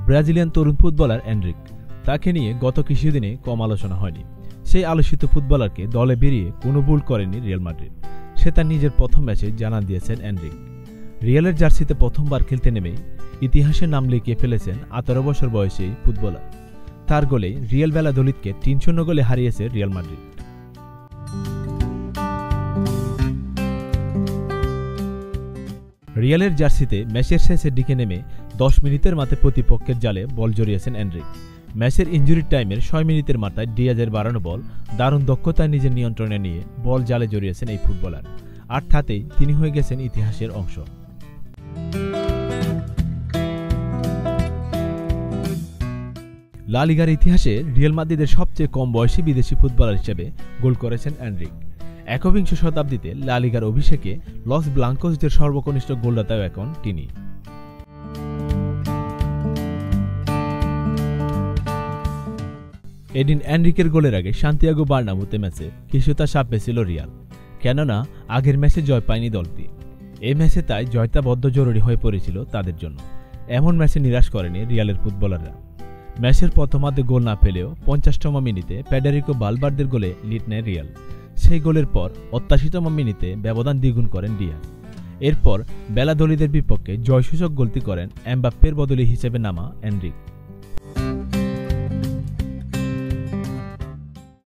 Brazilian তরুণ footballer Enrique. তাকে নিয়ে গত কিছুদিনে কম আলোচনা হয়নি। সেই আলোচিত ফুটবলারকে দলে বেরিয়ে কোনো ভুল করেনি রিয়াল মাদ্রিদ। সে তার নিজের প্রথম ম্যাচে জানান দিয়েছেন এনরিক। রিয়ালের জার্সিতে প্রথমবার খেলতে নেমেই ইতিহাসে নাম লিখিয়ে ফেলেছেন 18 বছর বয়সী এই ফুটবলার। তার গোলে রিয়াল ভ্যালাদোলিদকে 3-0 গোলে হারিয়েছে রিয়াল মাদ্রিদ। রিয়ালের জার্সিতে ম্যাচের শেষের দিকে নেমে 10 মিনিটের মাথায় প্রতিপক্ষের জালে বল জড়িয়েছেন এনরিক। ম্যাচের ইনজুরি টাইমের 6 মিনিটের মাথায় ডিয়াজের বাড়ানো বল দারুণ দক্ষতায় নিজের নিয়ন্ত্রণে নিয়ে বল জালে জড়িয়েছেন এই ফুটবলার। আর তাতেই তিনি হয়ে গেছেন ইতিহাসের অংশ। লা লিগার ইতিহাসে রিয়াল মাদ্রিদের সবচেয়ে কম বয়সী বিদেশি ফুটবলার হিসেবে গোল করেছেন এনরিক। একবিংশ শতাব্দীতে লা লিগার অভিষেকে লস ব্লাঙ্কোসদের সর্বকনিষ্ঠ গোলদাতাও এখন তিনি। এদিন এনরিকের গোলের আগে সান্তিয়াগো বার্নাব্যুতে ম্যাচে কিছুটা চাপ পেয়েছিল রিয়াল, কেননা আগের ম্যাচে জয় পায়নি দলটি। এই ম্যাচে তাই জয়টা বদ্ধ জরুরি হয়ে পড়েছিল তাদের জন্য। এমন ম্যাচে নিরাশ করেনি রিয়ালের ফুটবলাররা। ম্যাচের প্রথমার্ধে গোল না পেলেও 50তম মিনিটে ফেডেরিকো ভালভার্দের গোলে লিড নেয় রিয়াল। সেই গোলের পর 88তম মিনিটে ব্যবধান দ্বিগুণ করেন ডিয়াজ। এরপর ভ্যালাদোলিদের বিপক্ষে জয়সূচক গোলটি করেন এমবাপ্পের বদলি হিসেবে নামা এনরিক।